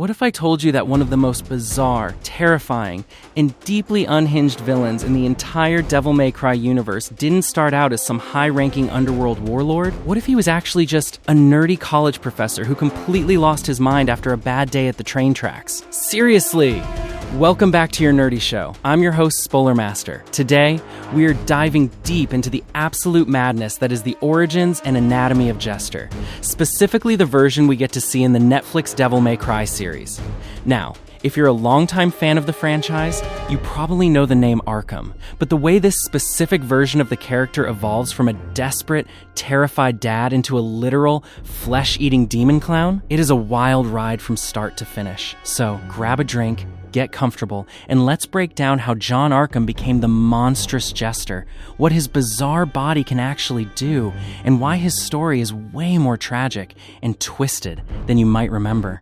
What if I told you that one of the most bizarre, terrifying, and deeply unhinged villains in the entire Devil May Cry universe didn't start out as some high-ranking underworld warlord? What if he was actually just a nerdy college professor who completely lost his mind after a bad day at the train tracks? Seriously! Welcome back to your nerdy show. I'm your host, Spoiler Master. Today, we are diving deep into the absolute madness that is the origins and anatomy of Jester, specifically the version we get to see in the Netflix Devil May Cry series. Now, if you're a longtime fan of the franchise, you probably know the name Arkham, but the way this specific version of the character evolves from a desperate, terrified dad into a literal, flesh-eating demon clown, it is a wild ride from start to finish. So, grab a drink, get comfortable, and let's break down how John Arkham became the monstrous Jester, what his bizarre body can actually do, and why his story is way more tragic and twisted than you might remember.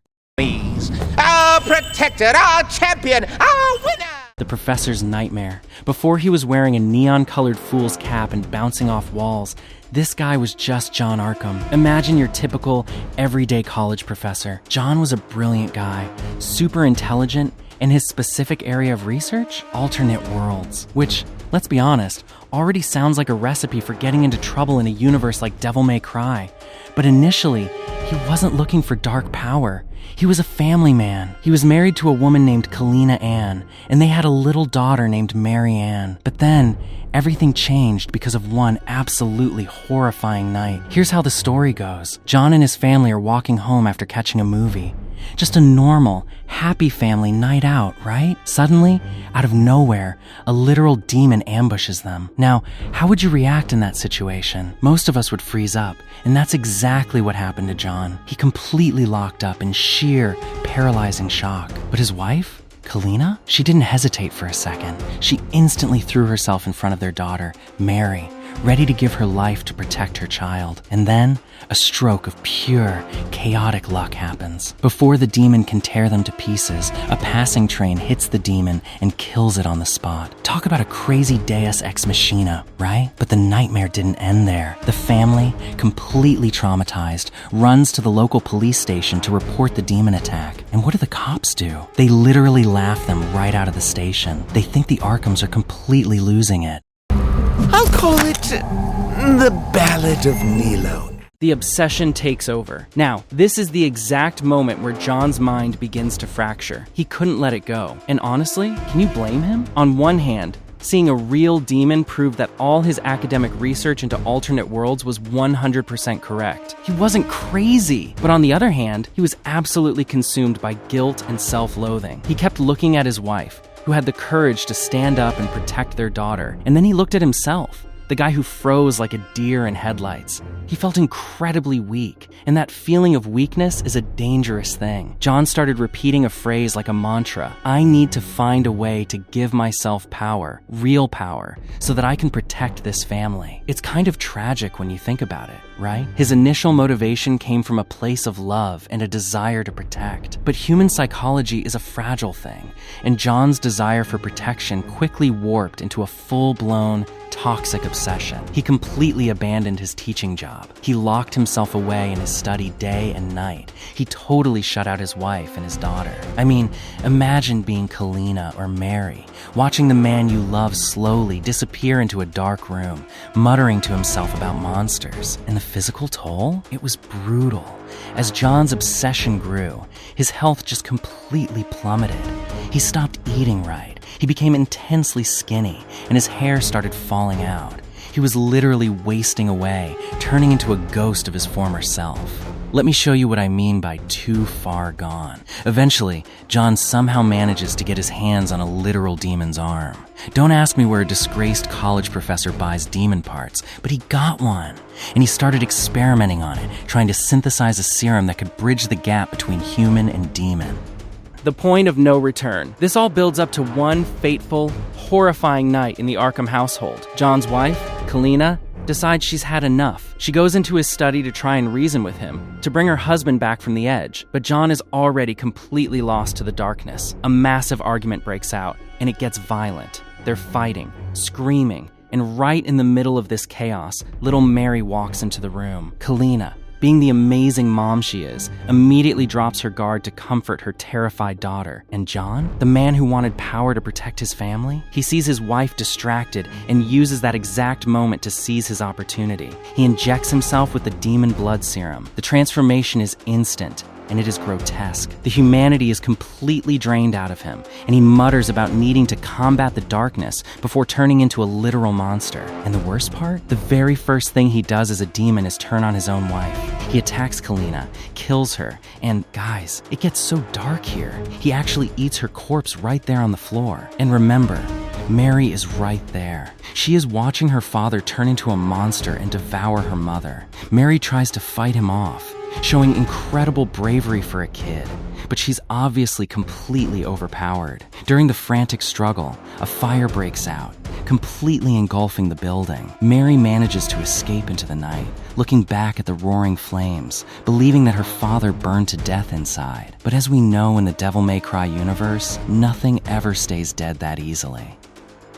Our protector, our champion, our winner! The professor's nightmare. Before he was wearing a neon-colored fool's cap and bouncing off walls, this guy was just John Arkham. Imagine your typical, everyday college professor. John was a brilliant guy, super intelligent, and his specific area of research? Alternate worlds. Which, let's be honest, already sounds like a recipe for getting into trouble in a universe like Devil May Cry. But initially, he wasn't looking for dark power. He was a family man. He was married to a woman named Kalina Ann, and they had a little daughter named Mary Ann. But then, everything changed because of one absolutely horrifying night. Here's how the story goes. John and his family are walking home after catching a movie. Just a normal, happy family night out, right? Suddenly, out of nowhere, a literal demon ambushes them. Now, how would you react in that situation? Most of us would freeze up, and that's exactly what happened to John. He completely locked up in sheer, paralyzing shock. But his wife? Kalina? She didn't hesitate for a second. She instantly threw herself in front of their daughter, Mary, ready to give her life to protect her child. And then, a stroke of pure, chaotic luck happens. Before the demon can tear them to pieces, a passing train hits the demon and kills it on the spot. Talk about a crazy deus ex machina, right? But the nightmare didn't end there. The family, completely traumatized, runs to the local police station to report the demon attack. And what do the cops do? They literally laugh them right out of the station. They think the Arkhams are completely losing it. I'll call it the Ballad of Nilo. The obsession takes over. Now, this is the exact moment where John's mind begins to fracture. He couldn't let it go. And honestly, can you blame him? On one hand, seeing a real demon proved that all his academic research into alternate worlds was 100% correct. He wasn't crazy. But on the other hand, he was absolutely consumed by guilt and self-loathing. He kept looking at his wife, who had the courage to stand up and protect their daughter. And then he looked at himself, the guy who froze like a deer in headlights. He felt incredibly weak, and that feeling of weakness is a dangerous thing. John started repeating a phrase like a mantra. I need to find a way to give myself power, real power, so that I can protect this family. It's kind of tragic when you think about it, right? His initial motivation came from a place of love and a desire to protect. But human psychology is a fragile thing, and John's desire for protection quickly warped into a full-blown, toxic obsession. He completely abandoned his teaching job. He locked himself away in his study day and night. He totally shut out his wife and his daughter. I mean, imagine being Kalina or Mary, watching the man you love slowly disappear into a dark room, muttering to himself about monsters. And the physical toll? It was brutal. As John's obsession grew, his health just completely plummeted. He stopped eating right. He became intensely skinny, and his hair started falling out. He was literally wasting away, turning into a ghost of his former self. Let me show you what I mean by too far gone. Eventually, John somehow manages to get his hands on a literal demon's arm. Don't ask me where a disgraced college professor buys demon parts, but he got one. And he started experimenting on it, trying to synthesize a serum that could bridge the gap between human and demon. The point of no return. This all builds up to one fateful, horrifying night in the Arkham household. John's wife, Kalina, decides she's had enough. She goes into his study to try and reason with him, to bring her husband back from the edge. But John is already completely lost to the darkness. A massive argument breaks out, and it gets violent. They're fighting, screaming, and right in the middle of this chaos, little Mary walks into the room. Kalina, being the amazing mom she is, immediately drops her guard to comfort her terrified daughter. And John, the man who wanted power to protect his family, he sees his wife distracted and uses that exact moment to seize his opportunity. He injects himself with the demon blood serum. The transformation is instant, and it is grotesque. The humanity is completely drained out of him, and he mutters about needing to combat the darkness before turning into a literal monster. And the worst part? The very first thing he does as a demon is turn on his own wife. He attacks Kalina, kills her, and guys, it gets so dark here. He actually eats her corpse right there on the floor. And remember, Mary is right there. She is watching her father turn into a monster and devour her mother. Mary tries to fight him off, showing incredible bravery for a kid, but she's obviously completely overpowered. During the frantic struggle, a fire breaks out, completely engulfing the building. Mary manages to escape into the night, looking back at the roaring flames, believing that her father burned to death inside. But as we know in the Devil May Cry universe, nothing ever stays dead that easily.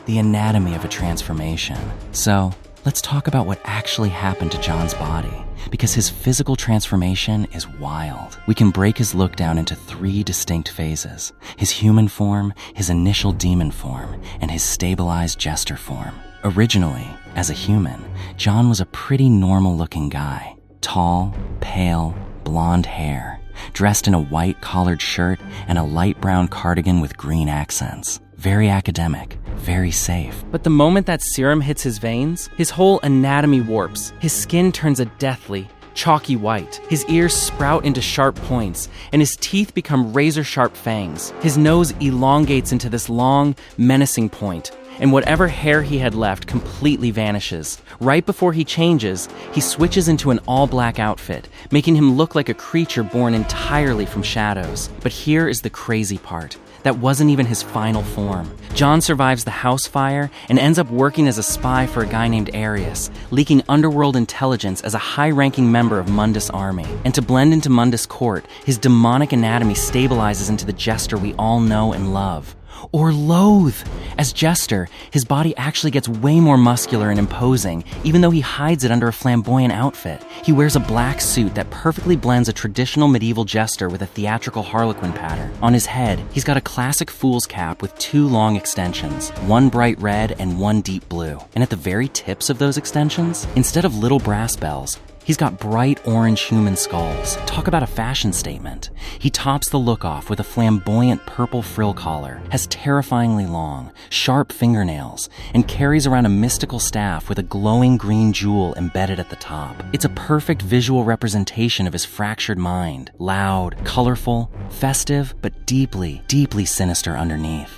The anatomy of a transformation. So, let's talk about what actually happened to John's body, because his physical transformation is wild. We can break his look down into 3 distinct phases: his human form, his initial demon form, and his stabilized Jester form. Originally, as a human, John was a pretty normal-looking guy. Tall, pale, blonde hair, dressed in a white collared shirt and a light brown cardigan with green accents. Very academic, very safe. But the moment that serum hits his veins, his whole anatomy warps. His skin turns a deathly, chalky white. His ears sprout into sharp points, and his teeth become razor-sharp fangs. His nose elongates into this long, menacing point, and whatever hair he had left completely vanishes. Right before he changes, he switches into an all-black outfit, making him look like a creature born entirely from shadows. But here is the crazy part. That wasn't even his final form. John survives the house fire and ends up working as a spy for a guy named Arius, leaking underworld intelligence as a high-ranking member of Mundus' army. And to blend into Mundus' court, his demonic anatomy stabilizes into the Jester we all know and love. Or loathe. As Jester, his body actually gets way more muscular and imposing, even though he hides it under a flamboyant outfit. He wears a black suit that perfectly blends a traditional medieval Jester with a theatrical Harlequin pattern. On his head, he's got a classic fool's cap with 2 long extensions, one bright red and one deep blue. And at the very tips of those extensions, instead of little brass bells, he's got bright orange human skulls. Talk about a fashion statement. He tops the look off with a flamboyant purple frill collar, has terrifyingly long, sharp fingernails, and carries around a mystical staff with a glowing green jewel embedded at the top. It's a perfect visual representation of his fractured mind. Loud, colorful, festive, but deeply, deeply sinister underneath.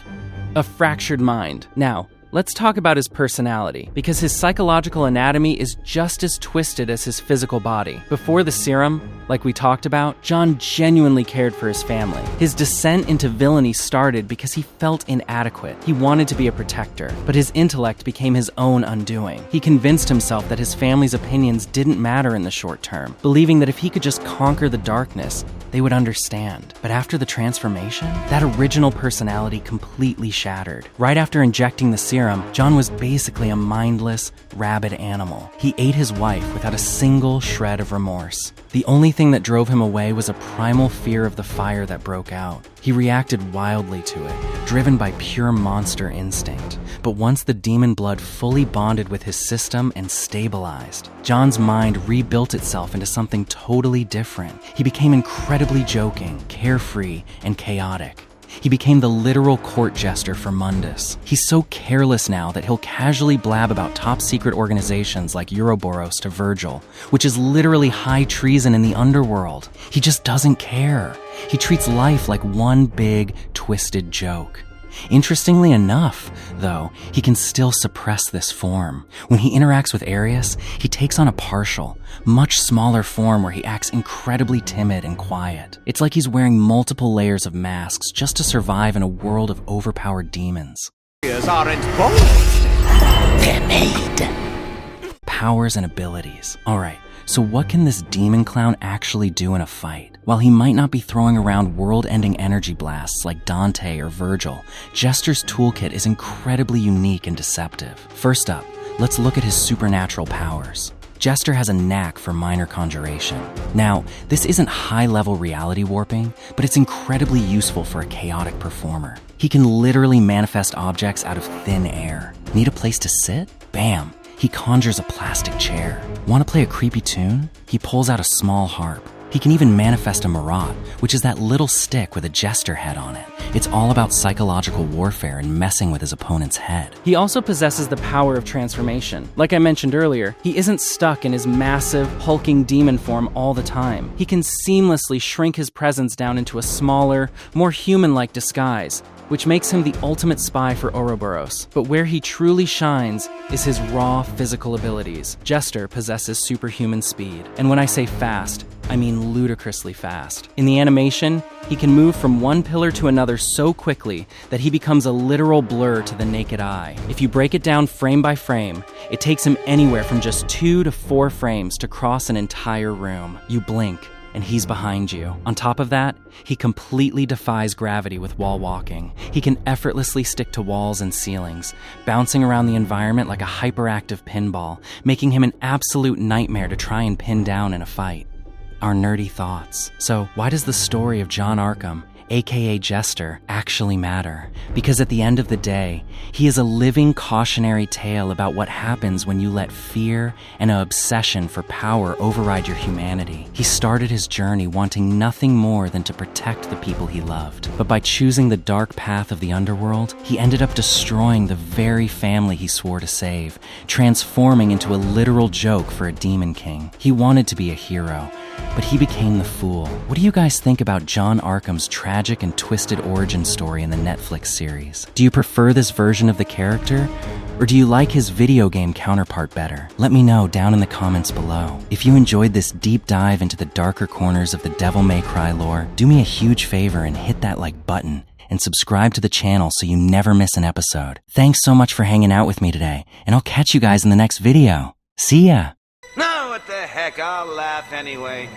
A fractured mind. Now, let's talk about his personality, because his psychological anatomy is just as twisted as his physical body. Before the serum, like we talked about, John genuinely cared for his family. His descent into villainy started because he felt inadequate. He wanted to be a protector, but his intellect became his own undoing. He convinced himself that his family's opinions didn't matter in the short term, believing that if he could just conquer the darkness, they would understand. But after the transformation, that original personality completely shattered. Right after injecting the serum, John was basically a mindless, rabid animal. He ate his wife without a single shred of remorse. The only thing that drove him away was a primal fear of the fire that broke out. He reacted wildly to it, driven by pure monster instinct. But once the demon blood fully bonded with his system and stabilized, John's mind rebuilt itself into something totally different. He became incredibly joking, carefree, and chaotic. He became the literal court jester for Mundus. He's so careless now that he'll casually blab about top-secret organizations like Ouroboros to Vergil, which is literally high treason in the underworld. He just doesn't care. He treats life like one big, twisted joke. Interestingly enough, though, he can still suppress this form. When he interacts with Arius, he takes on a partial, much smaller form where he acts incredibly timid and quiet. It's like he's wearing multiple layers of masks just to survive in a world of overpowered demons. Aren't bold. They're made. Powers and abilities. Alright, so what can this demon clown actually do in a fight? While he might not be throwing around world-ending energy blasts like Dante or Vergil, Jester's toolkit is incredibly unique and deceptive. First up, let's look at his supernatural powers. Jester has a knack for minor conjuration. Now, this isn't high-level reality warping, but it's incredibly useful for a chaotic performer. He can literally manifest objects out of thin air. Need a place to sit? Bam! He conjures a plastic chair. Want to play a creepy tune? He pulls out a small harp. He can even manifest a marat, which is that little stick with a jester head on it. It's all about psychological warfare and messing with his opponent's head. He also possesses the power of transformation. Like I mentioned earlier, he isn't stuck in his massive, hulking demon form all the time. He can seamlessly shrink his presence down into a smaller, more human-like disguise, which makes him the ultimate spy for Ouroboros. But where he truly shines is his raw physical abilities. Jester possesses superhuman speed. And when I say fast, I mean ludicrously fast. In the animation, he can move from one pillar to another so quickly that he becomes a literal blur to the naked eye. If you break it down frame by frame, it takes him anywhere from just 2 to 4 frames to cross an entire room. You blink, and he's behind you. On top of that, he completely defies gravity with wall walking. He can effortlessly stick to walls and ceilings, bouncing around the environment like a hyperactive pinball, making him an absolute nightmare to try and pin down in a fight. Our nerdy thoughts. So why does the story of John Arkham, aka Jester, actually matter? Because at the end of the day, he is a living cautionary tale about what happens when you let fear and an obsession for power override your humanity. He started his journey wanting nothing more than to protect the people he loved. But by choosing the dark path of the underworld, he ended up destroying the very family he swore to save, transforming into a literal joke for a demon king. He wanted to be a hero, but he became the fool. What do you guys think about John Arkham's tragic and twisted origin story in the Netflix series? Do you prefer this version of the character, or do you like his video game counterpart better? Let me know down in the comments below. If you enjoyed this deep dive into the darker corners of the Devil May Cry lore, do me a huge favor and hit that like button and subscribe to the channel so you never miss an episode. Thanks so much for hanging out with me today, and I'll catch you guys in the next video. See ya! No, what the heck, I'll laugh anyway.